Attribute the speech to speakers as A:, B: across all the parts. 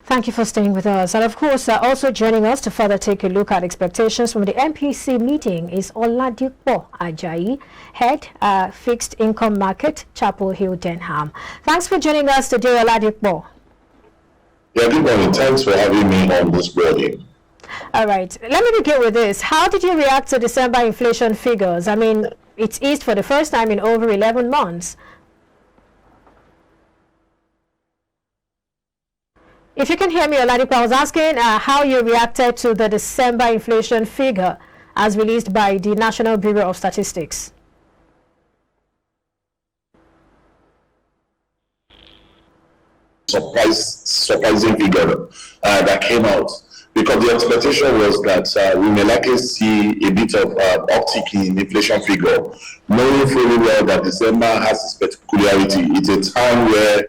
A: Thank you for staying with us. And of course, also joining us to further take a look at expectations from the MPC meeting is Oladipo Ajayi, Head Fixed Income Market, Chapel Hill, Denham. Thanks for joining us today, Oladipo.
B: Yeah, good morning. Thanks for having me on this morning.
A: All right. Let me begin with this. How did you react to December inflation figures? I mean, it's eased for the first time in over 11 months. If you can hear me, Oladipo, I was asking how you reacted to the December inflation figure as released by the National Bureau of Statistics.
B: Surprising figure that came out, because the expectation was that we may likely see a bit of uptick in inflation figure, knowing fully well that December has its peculiarity. It's a time where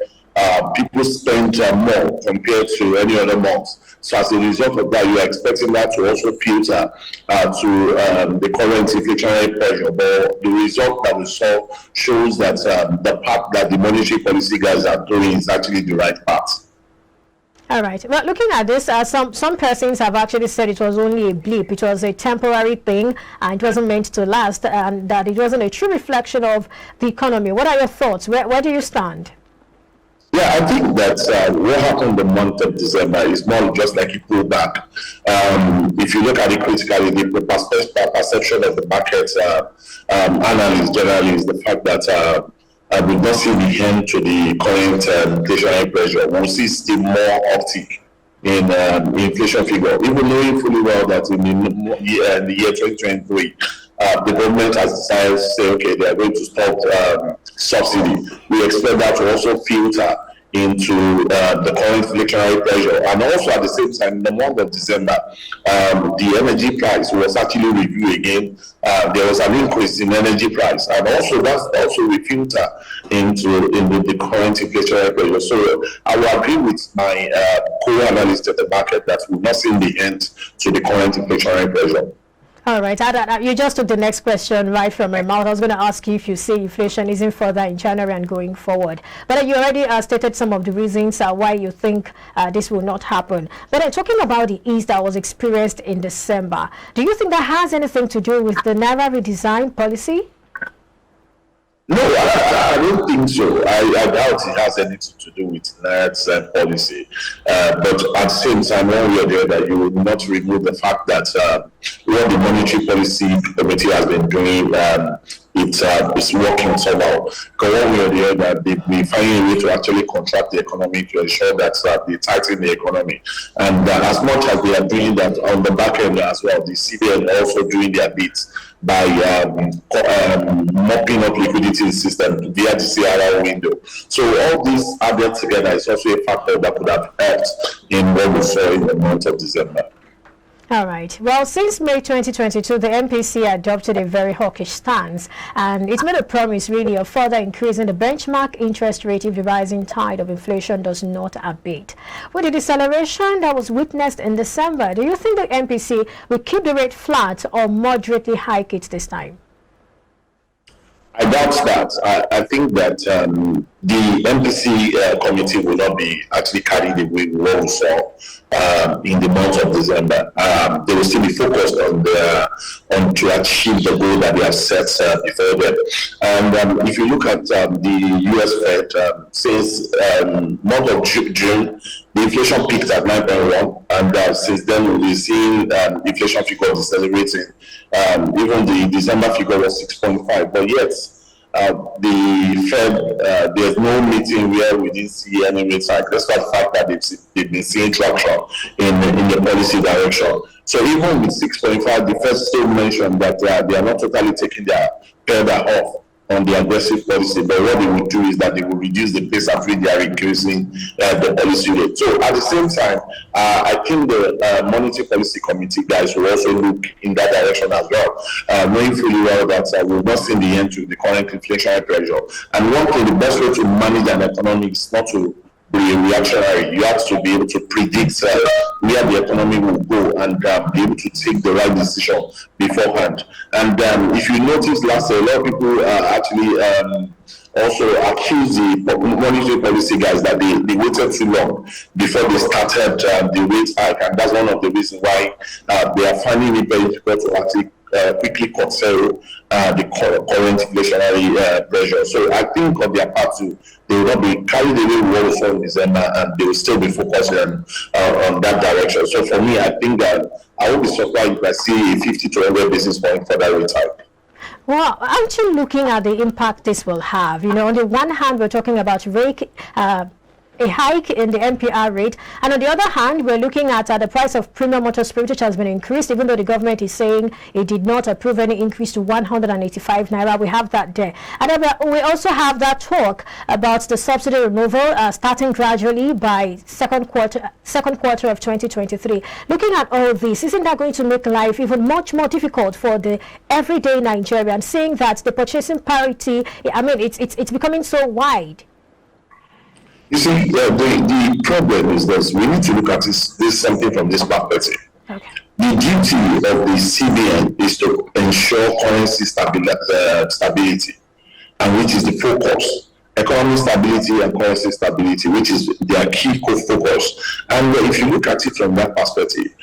B: people spend more compared to any other month. So as a result of that, you are expecting that to also filter to the current inflationary pressure. But the result that we saw shows that the path that the monetary policy guys are doing is actually the right path.
A: All right. Well, looking at this, some persons have actually said it was only a blip. It was a temporary thing, and it wasn't meant to last, and that it wasn't a true reflection of the economy. What are your thoughts? Where do you stand?
B: Yeah, I think that what happened the month of December is more just like a pullback. If you look at it critically, the perception of the market analysts generally is the fact that we've not seen the end to the current inflationary pressure. We'll see still more uptick in inflation figure, even knowing fully well that in the year 2023, the government has decided to say, okay, they are going to stop subsidy. We expect that to also filter into the current inflationary pressure. And also at the same time, in the month of December, the energy price was actually reviewed again. There was an increase in energy price. And also that's also will filter into the current inflationary pressure. So I will agree with my co-analyst at the market that we've not seen the end to the current inflationary pressure.
A: All right. You just took the next question right from my mouth. I was going to ask you if you see inflation isn't further in January and going forward. But you already stated some of the reasons why you think this will not happen. But talking about the ease that was experienced in December, do you think that has anything to do with the Naira redesign policy?
B: No, I don't think so. I doubt it has anything to do with Naira's policy. But at the same time, one way or the other, you will not remove the fact that what the Monetary Policy Committee has been doing, it's working somehow. Because one way or the other, they've been finding a way to actually contract the economy to ensure that they tighten the economy. And as much as they are doing that on the back end as well, the CBN also doing their bit by mopping up liquidity in the system via the CRR window. So all this added together is also a factor that could have helped in what we saw in the month of December.
A: All right. Well, since May 2022, the MPC adopted a very hawkish stance, and it's made a promise, really, of further increasing the benchmark interest rate if the rising tide of inflation does not abate. With the deceleration that was witnessed in December, do you think the MPC will keep the rate flat or moderately hike it this time?
B: I doubt that. I think that the MPC committee will not be actually carried away with what we saw in the month of December. They will still be focused on to achieve the goal that they have set before them. And if you look at the US Fed, since month of June, the inflation peaked at 9.1, and since then we've seen inflation figure decelerating. Even the December figure was 6.5, but yet the Fed, there's no meeting where we didn't see any rate hike, despite the fact that they've been seeing traction in the policy direction. So even with 6.5, the Fed still mentioned that they are not totally taking their pedal off on the aggressive policy, but what they will do is that they will reduce the pace at which they are increasing the policy rate. So at the same time, I think the Monetary Policy Committee guys will also look in that direction as well, knowing fully well that we've not seen the end to the current inflationary pressure. And one thing, the best way to manage an economy is not to be reactionary. You have to be able to predict where the economy will go and be able to take the right decision beforehand. And if you notice last year, a lot of people actually also accused the monetary policy guys that they waited too long before they started the rate hike, and that's one of the reasons why they are finding it very difficult to actually quickly curtail the current inflationary pressure. So I think on their part too, they will not be carried away with what we saw in December, and they will still be focused on that direction. So for me, I think I won't be surprised if I see a 50 to 100 basis point for that rate hike.
A: Well, aren't you looking at the impact this will have? You know, on the one hand, we're talking about a hike in the MPR rate, and on the other hand, we're looking at the price of premium motor spirit, which has been increased, even though the government is saying it did not approve any increase to 185 naira. We have that there, and then we also have that talk about the subsidy removal starting gradually by second quarter of 2023. Looking at all this, isn't that going to make life even much more difficult for the everyday Nigerian, seeing that the purchasing parity, I mean, it's becoming so wide?
B: You see, the problem is this: we need to look at this something from this perspective.
A: Okay.
B: The duty of the CBN is to ensure currency stability, and which is the focus. Economic stability and currency stability, which is their key focus. And if you look at it from that perspective,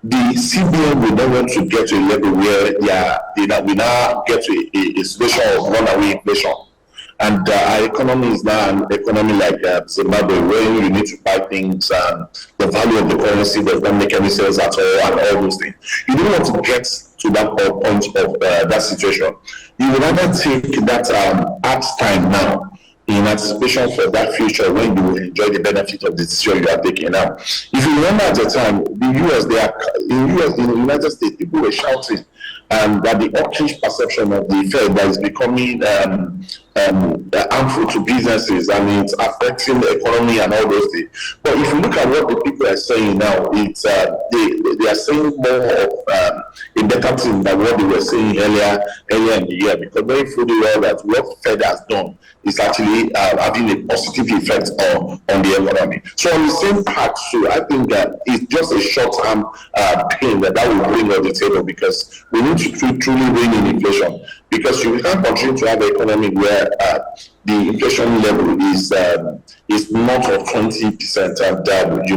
B: the CBN will not want to get to a level where we now get to a situation of runaway inflation. And our economy is now an economy like Zimbabwe, where you need to buy things, and the value of the currency does not make any sense at all, and all those things. You don't want to get to that point of that situation. You would rather take that hard time now in anticipation for that future when you will enjoy the benefit of the decision you are taking now. If you remember at the time, in the United States, people were shouting that the hawkish perception of the Fed that is becoming harmful to businesses, and it's affecting the economy and all those things. But if you look at what the people are saying now, it's they are saying more of a better thing than what they were saying earlier in the year, because very fully well that what Fed has done is actually having a positive effect on the economy. So on the same part, so I think that it's just a short-term pain that will bring on the table, because we need to truly rein in inflation, because you can't continue to have an economy where the inflation level is north of 20%,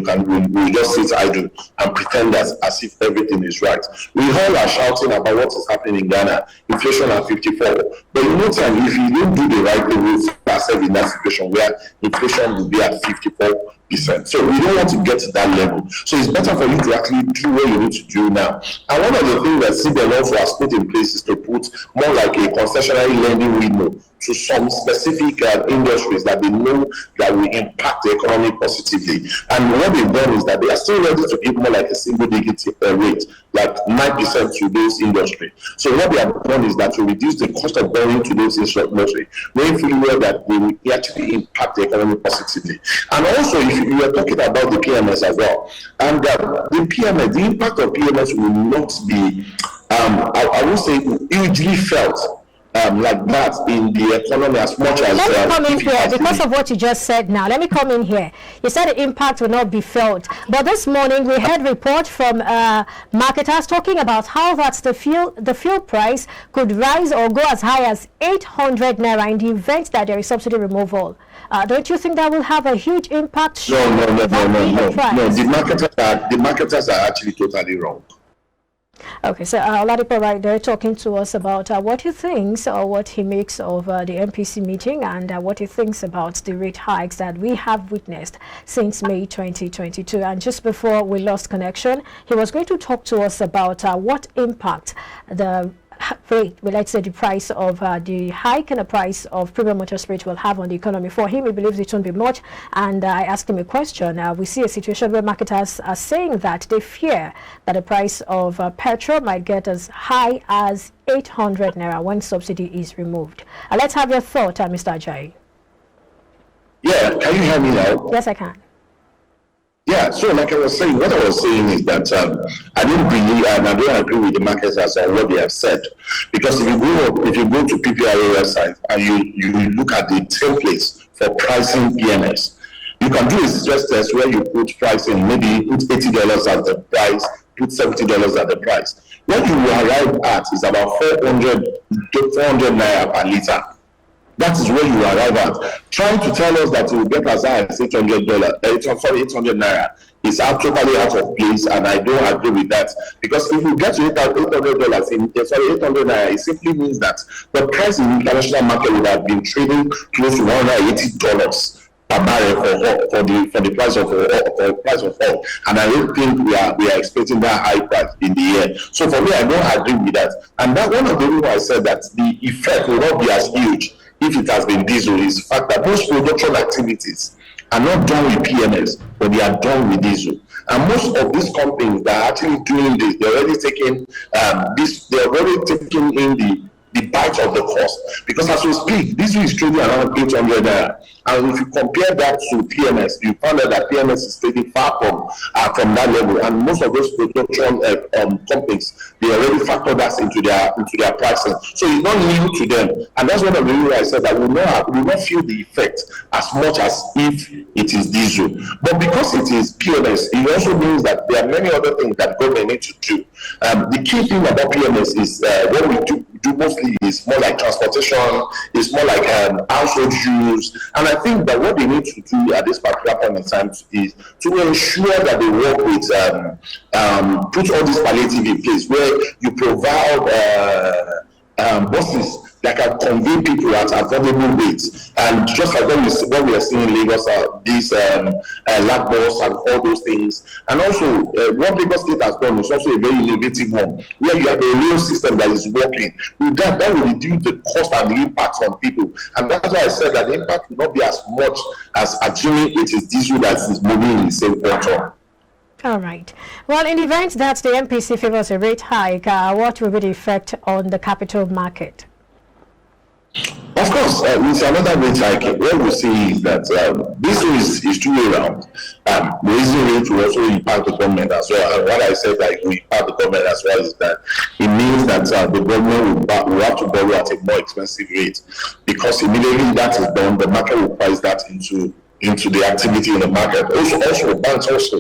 B: and we just sit idle and pretend that as if everything is right. We all are shouting about what is happening in Ghana, inflation at 54, but in no time, if you don't do the right thing, we'll find ourselves in that situation where inflation will be at 54%. So we don't want to get to that level. So it's better for you to actually do what you need to do now. And one of the things that CBN also has put in place is to put more like a concessionary lending window to some specific industries that they know that will impact the economy positively. And what they've done is that they are still ready to give more like a single-digit rate, like 9% to those industries. So what they have done is that to reduce the cost of borrowing to those industries, knowing fully well that they will actually impact the economy positively. And also, if you are talking about the PMS as well, and the PMS, the impact of PMS will not be, I would say, hugely felt like that in the economy as much as...
A: Let me come in here, because of what you just said now. Let me come in here. You said the impact will not be felt. But this morning we heard report from marketers talking about how that the fuel price could rise or go as high as 800 naira in the event that there is subsidy removal. Don't you think that will have a huge impact?
B: No. The marketers are actually totally wrong.
A: Okay, so Oladipo right there talking to us about what he thinks or what he makes of the MPC meeting, and what he thinks about the rate hikes that we have witnessed since May 2022. And just before we lost connection, he was going to talk to us about what impact the rate, well, let's say the price of the hike and the price of premium motor spirit will have on the economy. For him, he believes it won't be much. And I asked him a question. We see a situation where marketers are saying that they fear that the price of petrol might get as high as 800 naira when subsidy is removed. Let's have your thought, Mr. Ajayi.
B: Yeah, can you hear me now?
A: Yes, I can.
B: Yeah, so like I was saying, what I was saying is that I don't believe, and I don't agree with the marketers on what they have said, because if you go to PPRA website and you look at the templates for pricing PMS, you can do a stress test where you put pricing, maybe put $80 as the price, put $70 at the price. What you will arrive at is about 400 naira per liter. That is where you arrive at. Trying to tell us that you will get as high as $800, 800 naira is totally out of place, and I don't agree with that. Because if you get to $800 800 naira, it simply means that the price in the international market would have been trading close to $180 per barrel for the price of oil, and I don't think we are expecting that high price in the year. So for me, I don't agree with that. And that one of the reasons I said that the effect will not be as huge if it has been diesel is the fact that most production activities are not done with PMS, but they are done with diesel. And most of these companies that are actually doing this, they're already taking in the bite of the cost. Because as we speak, diesel is trading around 800 naira. And if you compare that to PMS, you find out that PMS is trading far from that level. And most of those production companies, they already factor that into their pricing. So it's not new to them. And that's one of the reasons I said that we will not feel the effect as much as if it is diesel. But because it is PMS, it also means that there are many other things that government need to do. The key thing about PMS is what we do mostly is more like transportation, it's more like household use. And I think that what they need to do at this particular point in time is to ensure that they work with, put all this palliative in place where you provide buses that can convey people at affordable rates. And just like what we are seeing in Lagos, these lab bus and all those things. And also, what Lagos State has done is also a very innovative one, where you have a real system that is working. With that will reduce the cost and the impact on people. And that's why I said that the impact will not be as much as assuming it is diesel that is moving in the same quantum.
A: All right. Well, in the event that the MPC favors a rate hike, what will be the effect on the capital market?
B: Of course, with another rate hike, what we see is that this is two way around. Raising rate will also impact the government as well. And what I said that it will impact the government as well is that it means that the government will have to borrow at a more expensive rate, because immediately that is done, the market will price that into the activity in the market. Also banks also,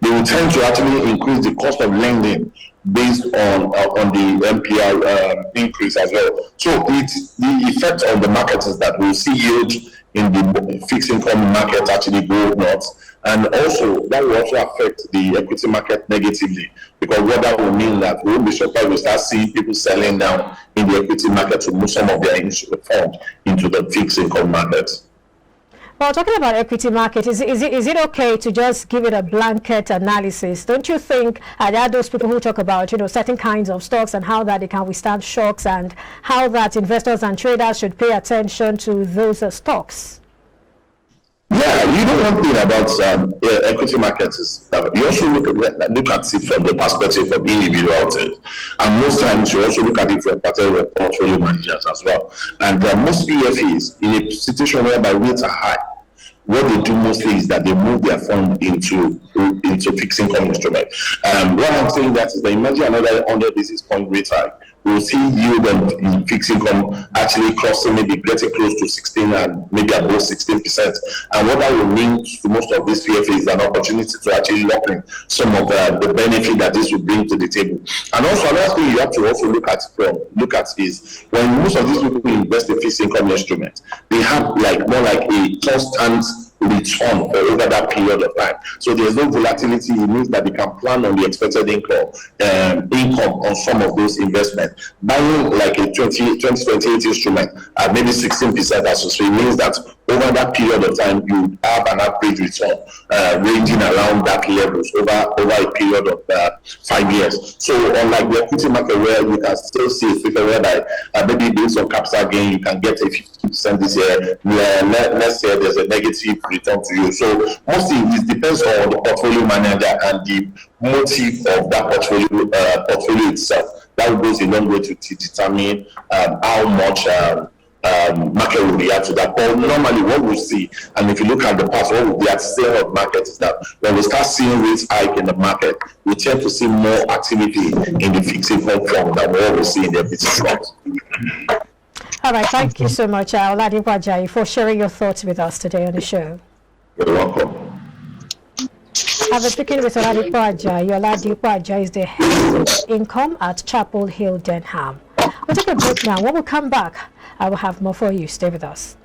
B: they will tend to actually increase the cost of lending based on the MPR increase as well. So the effect on the market is that we'll see yield in the fixed income market actually go north, and also that will also affect the equity market negatively, because what that will mean that we will be surprised we start seeing people selling down in the equity market to move some of their funds into the fixed income market.
A: Well, talking about equity market, is it okay to just give it a blanket analysis? Don't you think there are those people who talk about, certain kinds of stocks and how that they can withstand shocks, and how that investors and traders should pay attention to those stocks?
B: Yeah, one thing about equity markets is that you also look at it from the perspective of individuals, and most times you also look at it from the perspective of portfolio managers as well. And most PFAs, in a situation whereby rates are high, what they do mostly is that they move their fund into fixed income instruments. What I'm saying that is that imagine another 100 basis point rate hike, we'll see yield in fixed income actually crossing, maybe getting close to 16 and maybe above 16%. And what that will mean to most of these PFAs is an opportunity to actually lock in some of the benefit that this will bring to the table. And also another thing you have to also look at is when most of these people invest in fixed income instruments, they have more like a constant return for over that period of time. So there's no volatility. It means that they can plan on the expected income on some of those investments. Buying like a 2028 instrument at maybe 16% as so it means that over that period of time you have an average return ranging around that levels over a period of 5 years. So unlike the equity market where you can still see a figure whereby maybe based on capital gain you can get a 50% this year, let's say there's a negative return to you. So mostly it depends on the portfolio manager and the motive of that portfolio itself. That goes a long way to determine how much market will react to that. But normally what we see, and if you look at the past, what we are seeing of market is that when we start seeing rates hike in the market, we tend to see more activity in the fixed income fund than what we see in the equity stocks.
A: All right, thank you so much, Oladipo Ajayi, for sharing your thoughts with us today on the show.
B: You're welcome.
A: I've been speaking with Oladipo Ajayi. Oladipo Ajayi is the head of income at Chapel Hill, Denham. We'll take a break now. When we come back, I will have more for you. Stay with us.